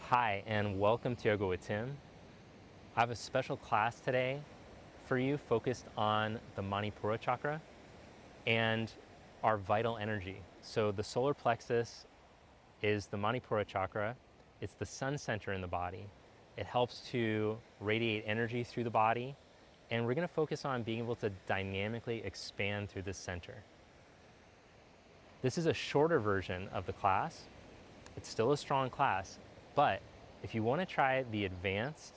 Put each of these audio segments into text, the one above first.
Hi, and welcome to Yoga with Tim. I have a special class today for you focused on the Manipura chakra and our vital energy. So, the solar plexus is the Manipura chakra, it's the sun center in the body. It helps to radiate energy through the body, and we're going to focus on being able to dynamically expand through this center. This is a shorter version of the class. It's still a strong class, but if you want to try the advanced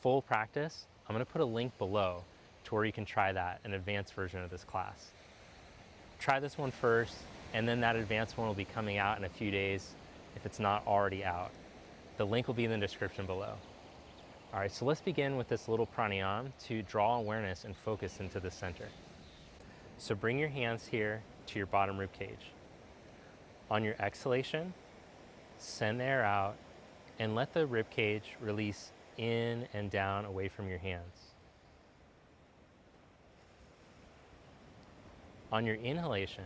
full practice, I'm going to put a link below to where you can try that, an advanced version of this class. Try this one first, and then that advanced one will be coming out in a few days if it's not already out. The link will be in the description below. All right, so let's begin with this little pranayama to draw awareness and focus into the center. So bring your hands here to your bottom rib cage. On your exhalation, send the air out and let the rib cage release in and down away from your hands. On your inhalation,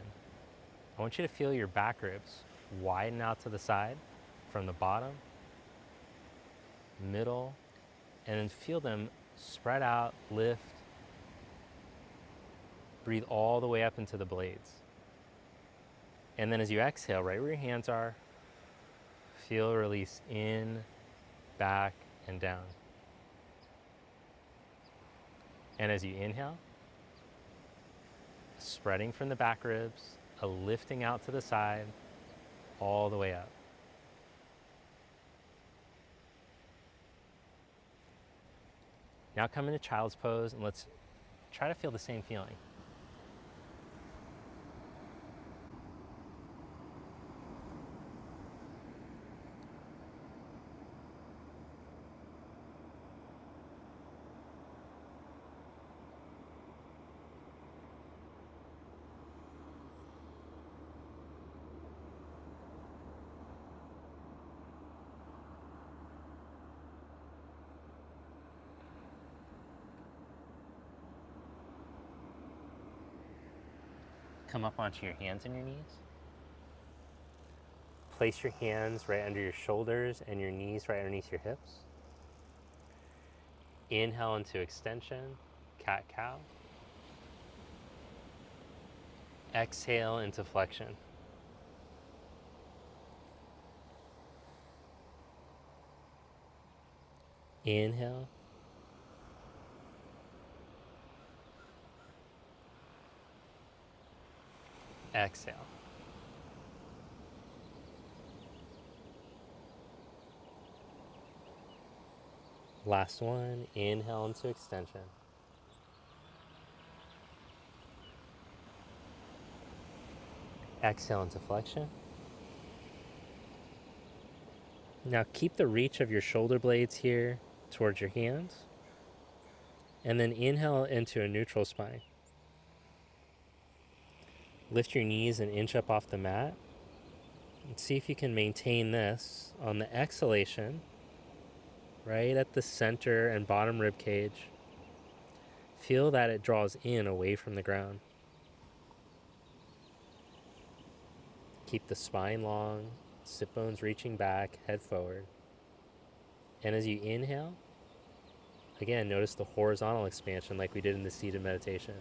I want you to feel your back ribs widen out to the side from the bottom, middle, and then feel them spread out, lift. Breathe all the way up into the blades. And then as you exhale, right where your hands are, feel release in, back, and down. And as you inhale, spreading from the back ribs, a lifting out to the side, all the way up. Now come into child's pose and let's try to feel the same feeling. Come up onto your hands and your knees. Place your hands right under your shoulders and your knees right underneath your hips. Inhale into extension, cat-cow. Exhale into flexion. Inhale. Exhale. Last one, inhale into extension. Exhale into flexion. Now keep the reach of your shoulder blades here towards your hands. And then inhale into a neutral spine. Lift your knees an inch up off the mat. And see if you can maintain this on the exhalation, right at the center and bottom rib cage. Feel that it draws in away from the ground. Keep the spine long, sit bones reaching back, head forward. And as you inhale, again, notice the horizontal expansion like we did in the seated meditation.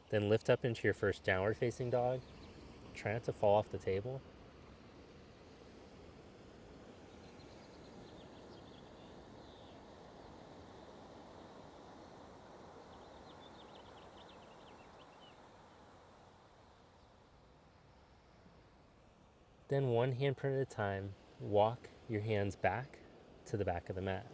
Then lift up into your first downward facing dog. Try not to fall off the table. Then one handprint at a time, walk your hands back to the back of the mat.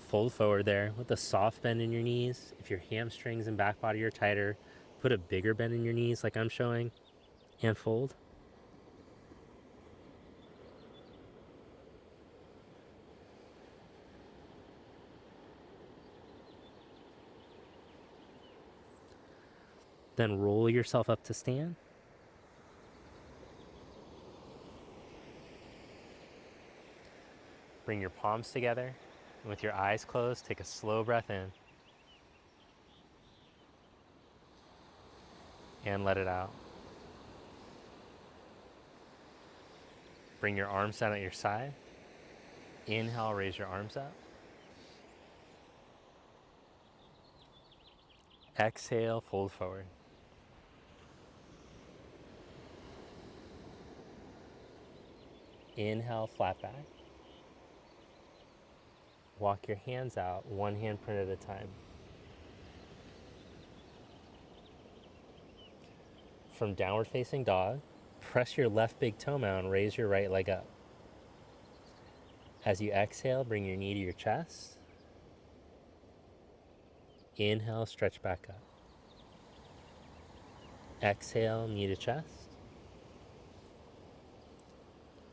Fold forward there with a soft bend in your knees. If your hamstrings and back body are tighter, put a bigger bend in your knees like I'm showing, and fold. Then roll yourself up to stand. Bring your palms together, and with your eyes closed, take a slow breath in. and let it out. Bring your arms down at your side. Inhale, raise your arms up. Exhale, fold forward. Inhale, flat back. Walk your hands out, one handprint at a time. From downward facing dog, press your left big toe mound, raise your right leg up. As you exhale, bring your knee to your chest. Inhale, stretch back up. Exhale, knee to chest.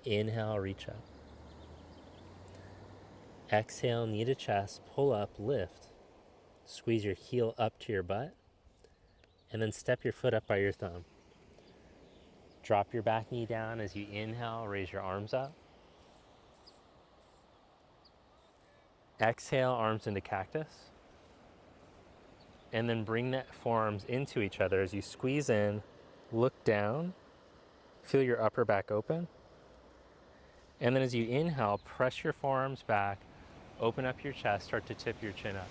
Inhale, reach up. Exhale, knee to chest, pull up, lift. Squeeze your heel up to your butt, and then step your foot up by your thumb. Drop your back knee down as you inhale, raise your arms up. Exhale, arms into cactus. And then bring the forearms into each other as you squeeze in, look down, feel your upper back open. And then as you inhale, press your forearms back, open up your chest, start to tip your chin up.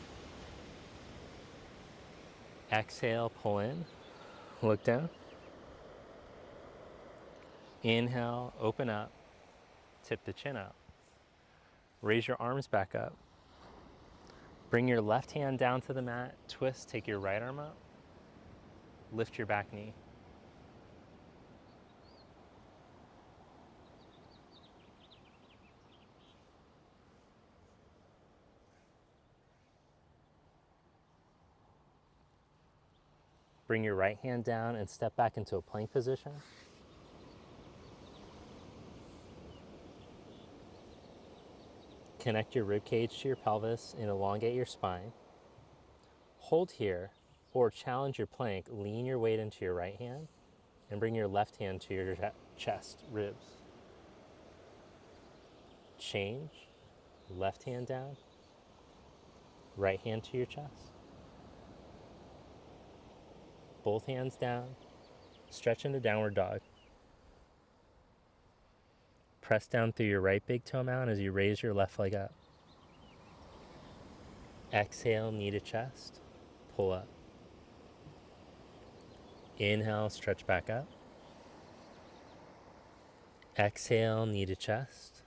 Exhale, pull in, look down. Inhale, open up, tip the chin up. Raise your arms back up. Bring your left hand down to the mat, twist, take your right arm up, lift your back knee. Bring your right hand down and step back into a plank position. Connect your rib cage to your pelvis and elongate your spine. Hold here or challenge your plank. Lean your weight into your right hand and bring your left hand to your chest, ribs. Change, left hand down, right hand to your chest. Both hands down, stretch into downward dog. Press down through your right big toe mound as you raise your left leg up. Exhale, knee to chest, pull up. Inhale, stretch back up. Exhale, knee to chest.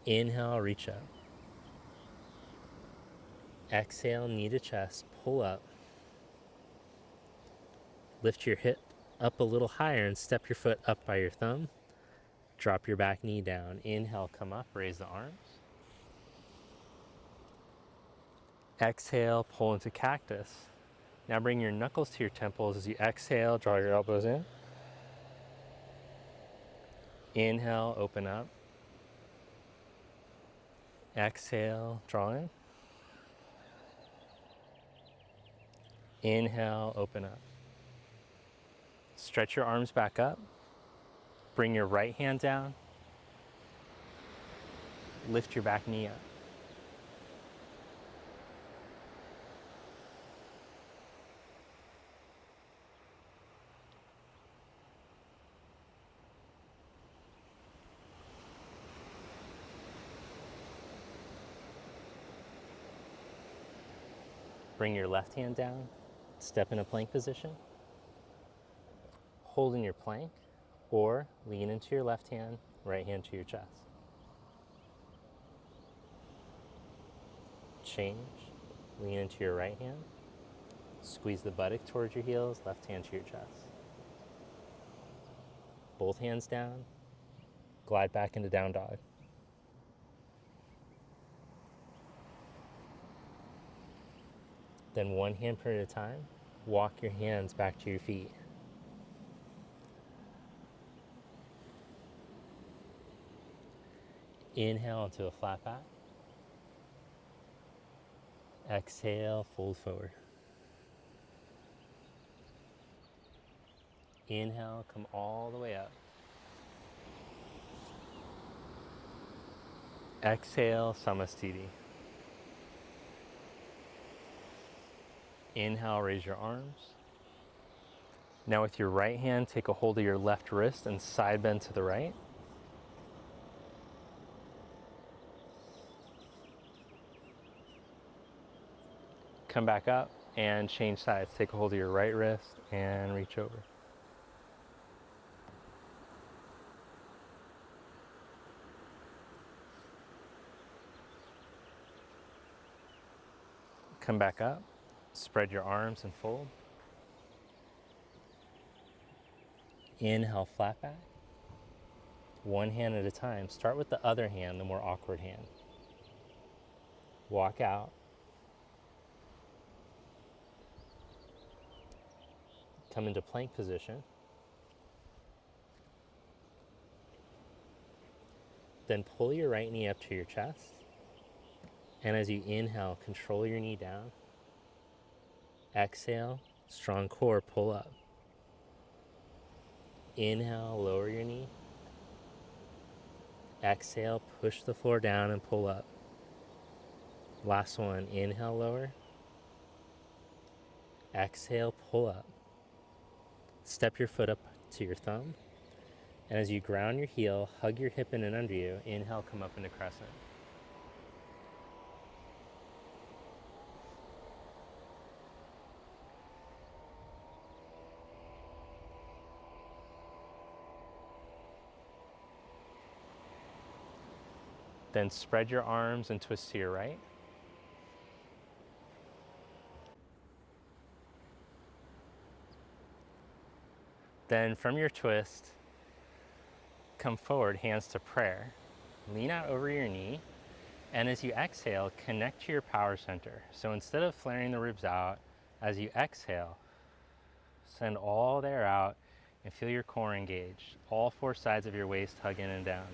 Inhale, reach up. Exhale, knee to chest, pull up. Lift your hip up a little higher and step your foot up by your thumb. Drop your back knee down. Inhale, come up, raise the arms. Exhale, pull into cactus. Now bring your knuckles to your temples as you exhale, draw your elbows in. Inhale, open up. Exhale, draw in. Inhale, open up. Stretch your arms back up. Bring your right hand down. Lift your back knee up. Bring your left hand down. Step in a plank position. Hold in your plank or lean into your left hand, right hand to your chest. Change, lean into your right hand. Squeeze the buttock towards your heels, left hand to your chest. Both hands down. Glide back into down dog. Then one hand per at a time, walk your hands back to your feet. Inhale into a flat back. Exhale, fold forward. Inhale, come all the way up. Exhale, Samastiti. Inhale, raise your arms. Now with your right hand, take a hold of your left wrist and side bend to the right. Come back up and change sides. Take a hold of your right wrist and reach over. Come back up, spread your arms and fold. Inhale, flat back. One hand at a time. Start with the other hand, the more awkward hand. Walk out. Come into plank position. Then pull your right knee up to your chest. And as you inhale, control your knee down. Exhale, strong core, pull up. Inhale, lower your knee. Exhale, push the floor down and pull up. Last one, inhale, lower. Exhale, pull up. Step your foot up to your thumb. And as you ground your heel, hug your hip in and under you. Inhale, come up into crescent. Then spread your arms and twist to your right. Then from your twist, come forward, hands to prayer. Lean out over your knee. And as you exhale, connect to your power center. So instead of flaring the ribs out, as you exhale, send all the air out and feel your core engaged. All four sides of your waist hug in and down.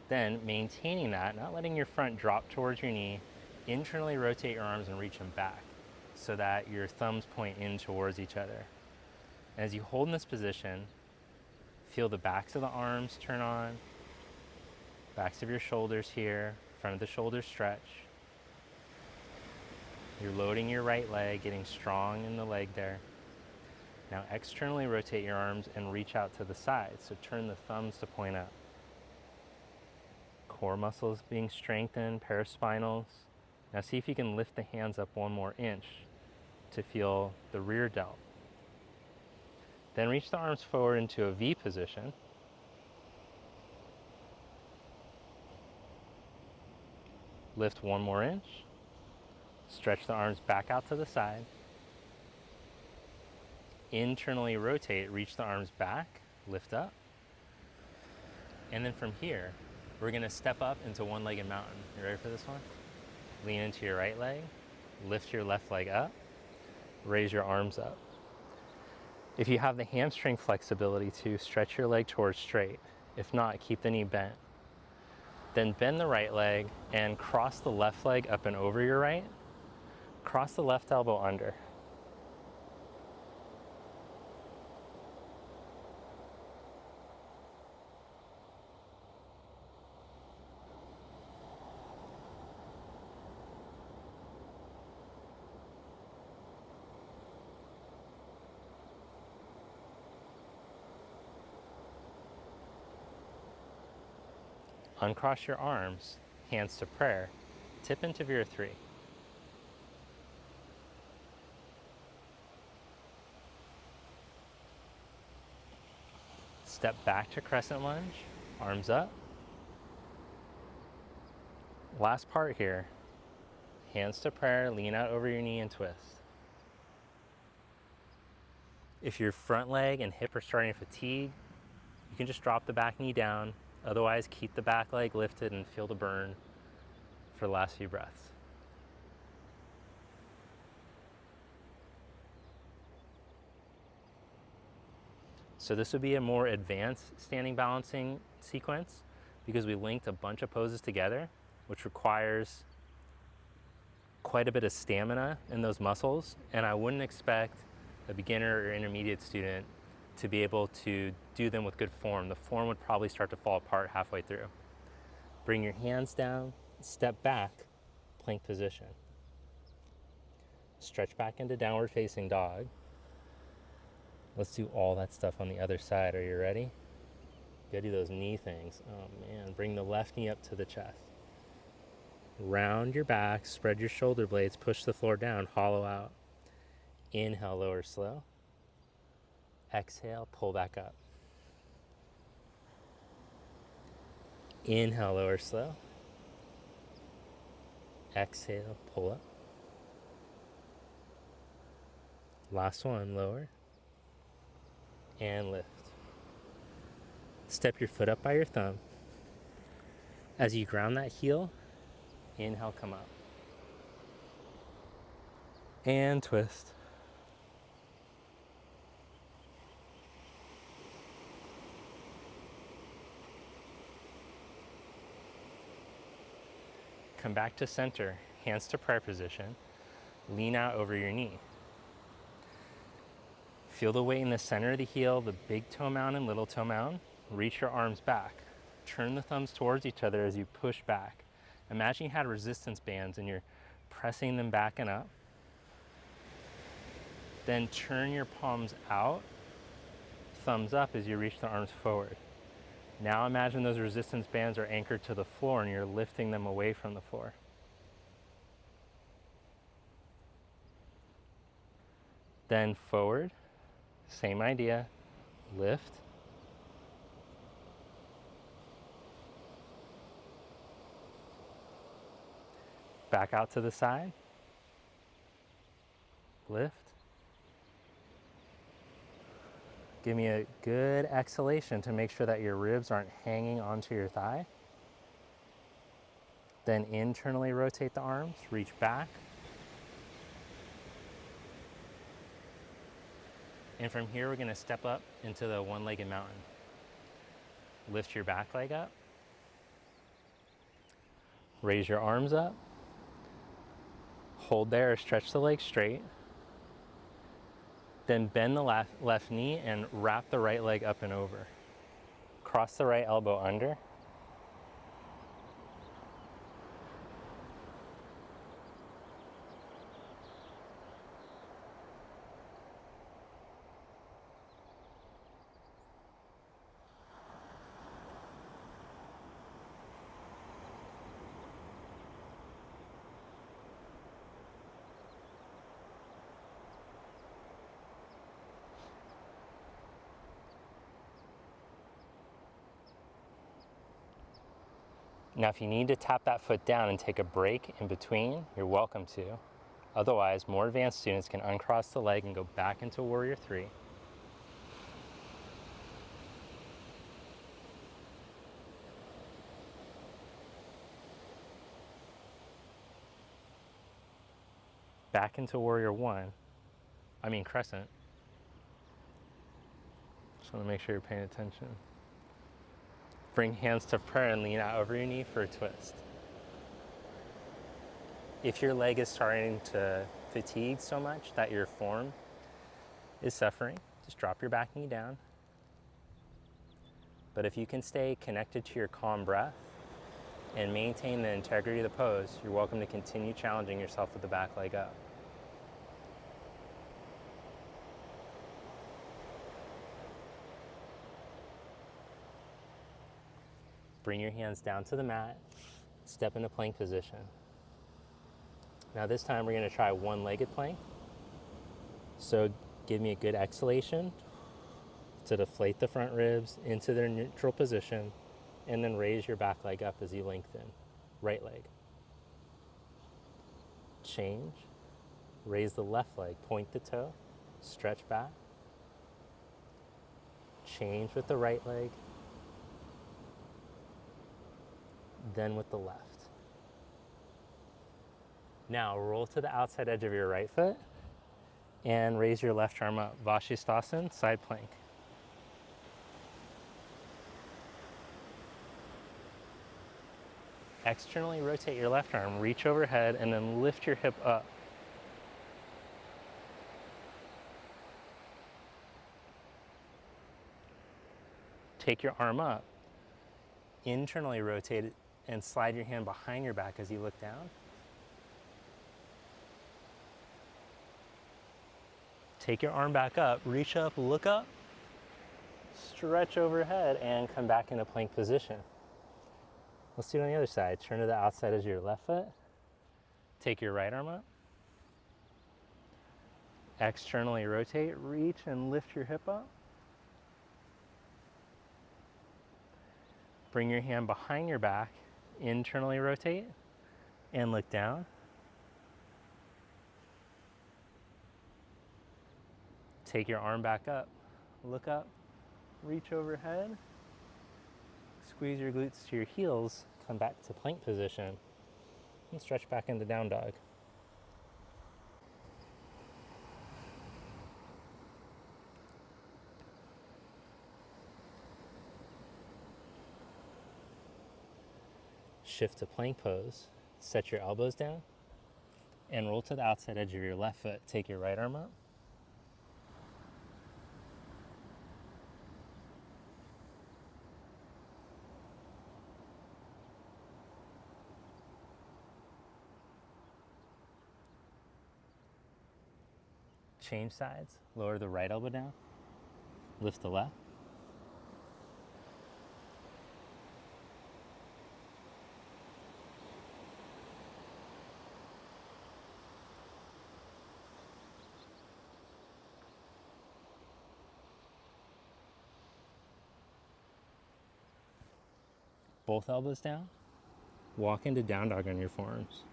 Then maintaining that, not letting your front drop towards your knee, internally rotate your arms and reach them back so that your thumbs point in towards each other. And as you hold in this position, feel the backs of the arms turn on, backs of your shoulders here, front of the shoulders stretch. You're loading your right leg, getting strong in the leg there. Now externally rotate your arms and reach out to the side. So turn the thumbs to point up. Core muscles being strengthened, paraspinals. Now see if you can lift the hands up one more inch to feel the rear delt. Then reach the arms forward into a V position. Lift one more inch. Stretch the arms back out to the side. Internally rotate, reach the arms back, lift up. And then from here, we're gonna step up into one-legged mountain. You ready for this one? Lean into your right leg, lift your left leg up, raise your arms up. If you have the hamstring flexibility to stretch your leg towards straight. If not, keep the knee bent. Then bend the right leg and cross the left leg up and over your right. Cross the left elbow under. Uncross your arms, hands to prayer, tip into Vira 3. Step back to crescent lunge, arms up. Last part here, hands to prayer, lean out over your knee and twist. If your front leg and hip are starting to fatigue, you can just drop the back knee down. Otherwise, keep the back leg lifted and feel the burn for the last few breaths. So this would be a more advanced standing balancing sequence because we linked a bunch of poses together, which requires quite a bit of stamina in those muscles. And I wouldn't expect a beginner or intermediate student to be able to do them with good form. The form would probably start to fall apart halfway through. Bring your hands down, step back, plank position. Stretch back into downward facing dog. Let's do all that stuff on the other side. Are you ready? Gotta do those knee things. Oh man, bring the left knee up to the chest. Round your back, spread your shoulder blades, push the floor down, hollow out. Inhale, lower slow. Exhale, pull back up. Inhale, lower slow. Exhale, pull up. Last one, lower. And lift. Step your foot up by your thumb. As you ground that heel, inhale, come up. And twist. Come back to center, hands to prayer position. Lean out over your knee. Feel the weight in the center of the heel, the big toe mound and little toe mound. Reach your arms back. Turn the thumbs towards each other as you push back. Imagine you had resistance bands and you're pressing them back and up. Then turn your palms out, thumbs up as you reach the arms forward. Now imagine those resistance bands are anchored to the floor and you're lifting them away from the floor. Then forward, same idea, lift. Back out to the side, lift. Give me a good exhalation to make sure that your ribs aren't hanging onto your thigh. Then internally rotate the arms, reach back. And from here, we're gonna step up into the one-legged mountain. Lift your back leg up. Raise your arms up. Hold there or stretch the leg straight. Then bend the left knee and wrap the right leg up and over. Cross the right elbow under. Now, if you need to tap that foot down and take a break in between, you're welcome to. Otherwise, more advanced students can uncross the leg and go back into Warrior 3. Back into Warrior 1. Crescent. Just want to make sure you're paying attention. Bring hands to prayer and lean out over your knee for a twist. If your leg is starting to fatigue so much that your form is suffering, just drop your back knee down. But if you can stay connected to your calm breath and maintain the integrity of the pose, you're welcome to continue challenging yourself with the back leg up. Bring your hands down to the mat, step into plank position. Now this time we're going to try one-legged plank. So give me a good exhalation to deflate the front ribs into their neutral position, and then raise your back leg up as you lengthen. Right leg. Change. Raise the left leg, point the toe, stretch back. Change with the right leg. Then with the left. Now roll to the outside edge of your right foot and raise your left arm up. Vashisthasana, side plank. Externally rotate your left arm, reach overhead, and then lift your hip up. Take your arm up, internally rotate it, and slide your hand behind your back as you look down. Take your arm back up, reach up, look up, stretch overhead, and come back into plank position. Let's do it on the other side. Turn to the outside of your left foot. Take your right arm up. Externally rotate, reach and lift your hip up. Bring your hand behind your back, internally rotate, and look down. Take your arm back up, look up, reach overhead, squeeze your glutes to your heels, come back to plank position, and stretch back into down dog. Shift to plank pose, set your elbows down, and roll to the outside edge of your left foot. Take your right arm up. Change sides, lower the right elbow down, lift the left. Both elbows down. Walk into down dog on your forearms.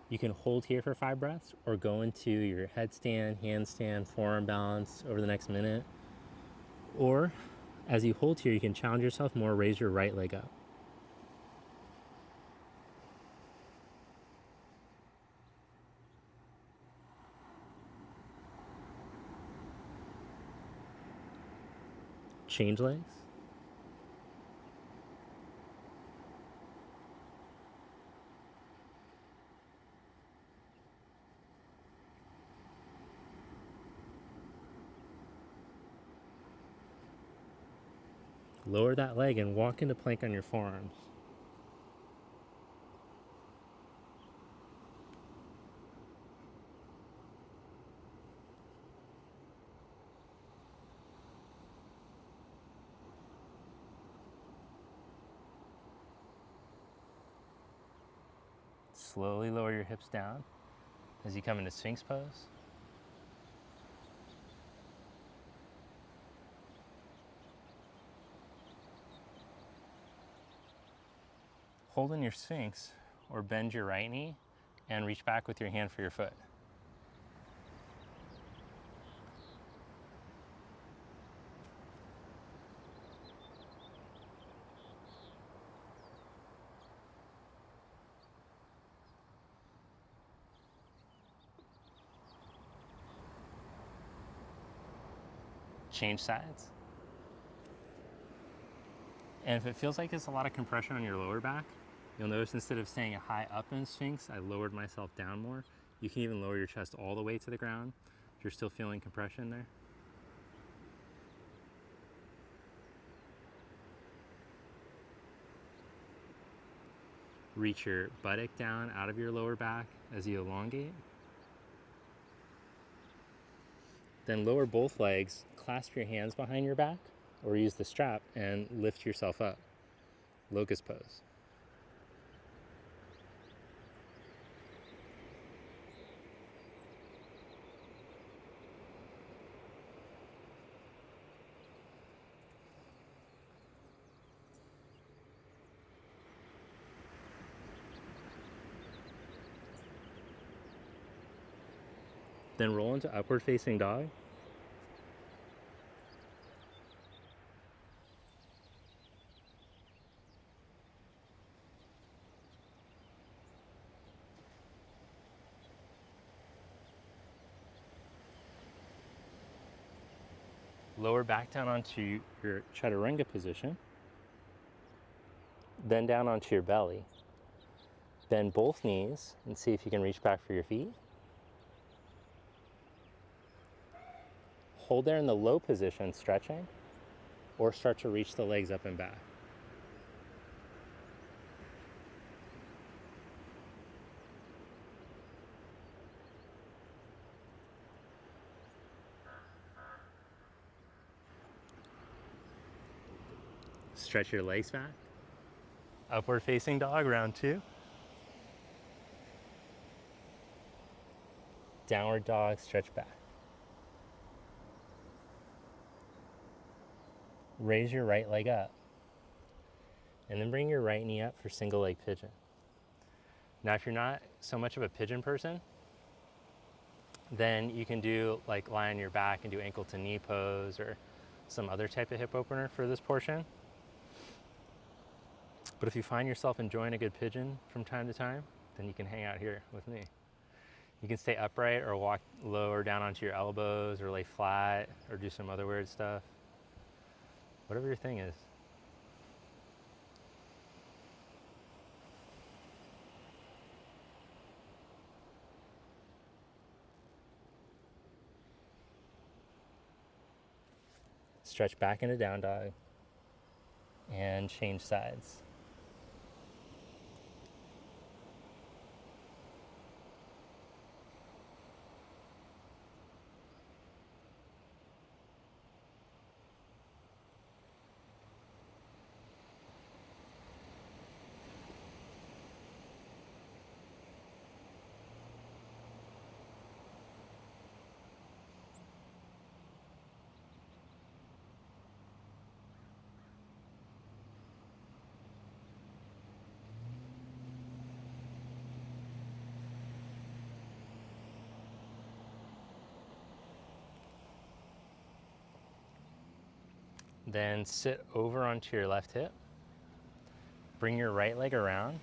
You can hold here for 5 breaths or go into your headstand, handstand, forearm balance over the next minute. Or as you hold here, you can challenge yourself more, raise your right leg up. Change legs. Lower that leg and walk into plank on your forearms. Slowly lower your hips down as you come into Sphinx pose. Hold in your Sphinx or bend your right knee and reach back with your hand for your foot. Change sides. And if it feels like it's a lot of compression on your lower back, you'll notice instead of staying high up in Sphinx, I lowered myself down more. You can even lower your chest all the way to the ground if you're still feeling compression there. Reach your buttock down out of your lower back as you elongate. Then lower both legs, clasp your hands behind your back, or use the strap and lift yourself up. Locust pose. Then roll into upward facing dog. Lower back down onto your chaturanga position. Then down onto your belly. Bend both knees and see if you can reach back for your feet. Hold there in the low position, stretching, or start to reach the legs up and back. Stretch your legs back. Upward facing dog, round 2. Downward dog, stretch back. Raise your right leg up. And then bring your right knee up for single leg pigeon. Now, if you're not so much of a pigeon person, then you can do like lie on your back and do ankle to knee pose or some other type of hip opener for this portion. But if you find yourself enjoying a good pigeon from time to time, then you can hang out here with me. You can stay upright or walk lower down onto your elbows or lay flat or do some other weird stuff. Whatever your thing is. Stretch back into down dog and change sides. Then sit over onto your left hip. Bring your right leg around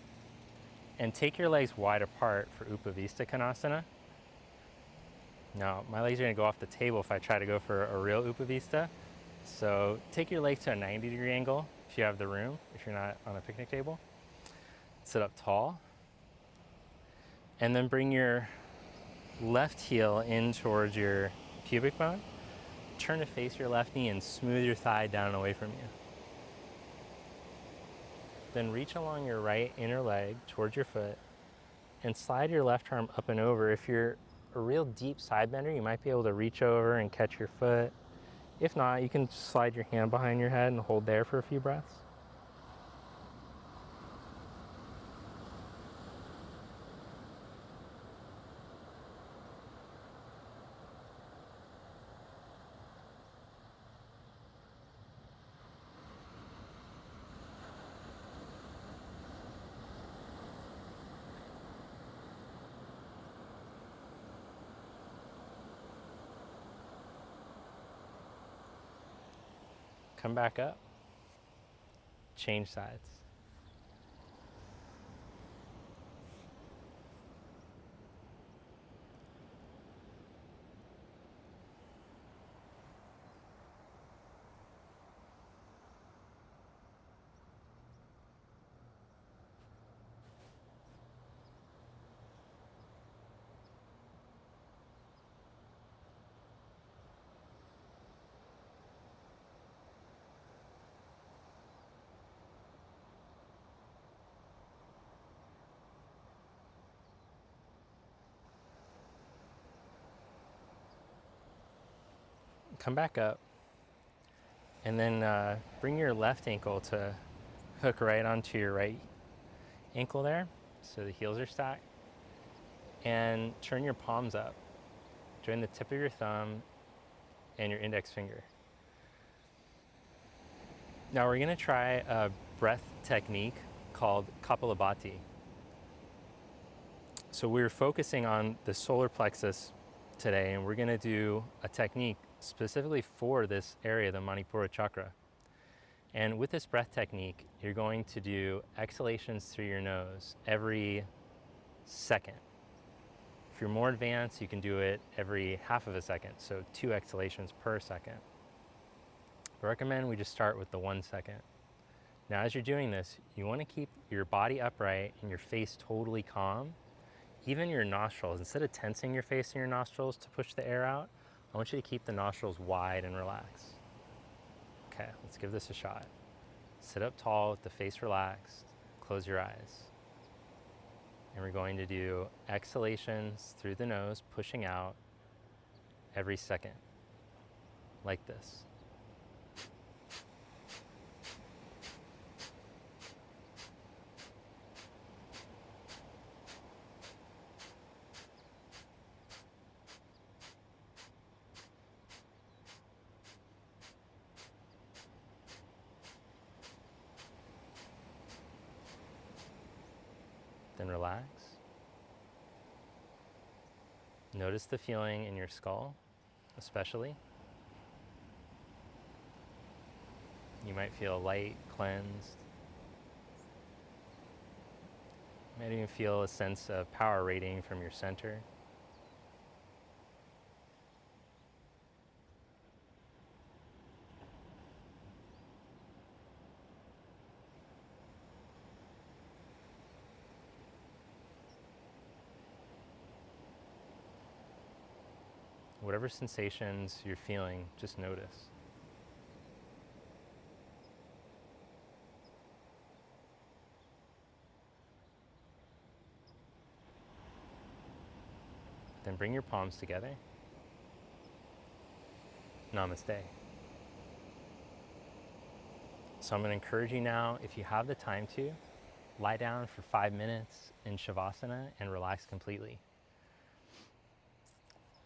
and take your legs wide apart for Upavista Konasana. Now, my legs are gonna go off the table if I try to go for a real Upavista. So take your legs to a 90-degree angle if you have the room, if you're not on a picnic table. Sit up tall. And then bring your left heel in towards your pubic bone. Turn to face your left knee and smooth your thigh down and away from you. Then reach along your right inner leg towards your foot and slide your left arm up and over. If you're a real deep side bender, you might be able to reach over and catch your foot. If not, you can slide your hand behind your head and hold there for a few breaths. Come back up, change sides. Come back up and then bring your left ankle to hook right onto your right ankle there, so the heels are stacked, and turn your palms up. Join the tip of your thumb and your index finger. Now we're gonna try a breath technique called Kapalabhati. So we're focusing on the solar plexus today, and we're gonna do a technique specifically for this area, the Manipura chakra. And with this breath technique, you're going to do exhalations through your nose every second. If you're more advanced, you can do it every half of a second, so 2 exhalations per second. I recommend we just start with the 1 second. Now, as you're doing this, you want to keep your body upright and your face totally calm. Even your nostrils, instead of tensing your face and your nostrils to push the air out, I want you to keep the nostrils wide and relaxed. Okay, let's give this a shot. Sit up tall with the face relaxed, close your eyes. And we're going to do exhalations through the nose, pushing out every second, like this. Then relax. Notice the feeling in your skull, especially. You might feel light, cleansed. You might even feel a sense of power radiating from your center. Whatever sensations you're feeling, just notice. Then bring your palms together. Namaste. So I'm going to encourage you now, if you have the time to, lie down for 5 minutes in Shavasana and relax completely.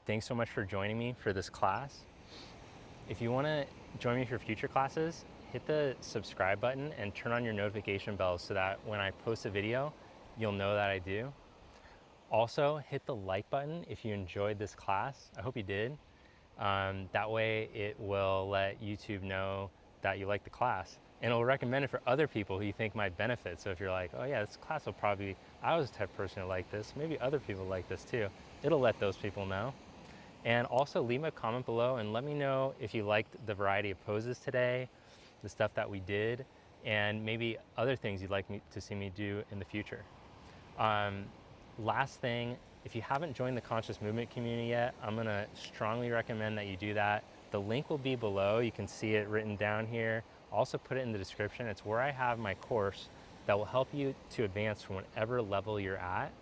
Thanks so much for joining me for this class. If you want to join me for future classes, hit the subscribe button and turn on your notification bell so that when I post a video, you'll know that I do. Also, hit the like button if you enjoyed this class. I hope you did. That way it will let YouTube know that you like the class, and it'll recommend it for other people who you think might benefit. So if you're like, oh yeah, this class will probably, I was the type of person who like this, maybe other people like this too, it'll let those people know. And also leave a comment below and let me know if you liked the variety of poses today, the stuff that we did, and maybe other things you'd like me to see me do in the future. Last thing, if you haven't joined the conscious movement community yet, I'm gonna strongly recommend that you do that. The link will be below. You can see it written down here. I'll also put it in the description. It's where I have my course that will help you to advance from whatever level you're at.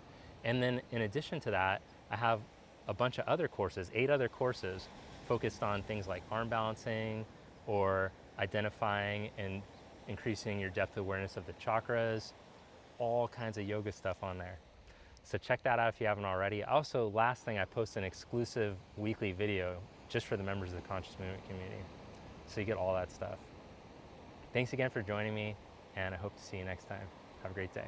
And then in addition to that, I have a bunch of other courses, 8 other courses focused on things like arm balancing or identifying and increasing your depth of awareness of the chakras, all kinds of yoga stuff on there. So check that out if you haven't already. Also, last thing, I post an exclusive weekly video just for the members of the conscious movement community. So you get all that stuff. Thanks again for joining me, and I hope to see you next time. Have a great day.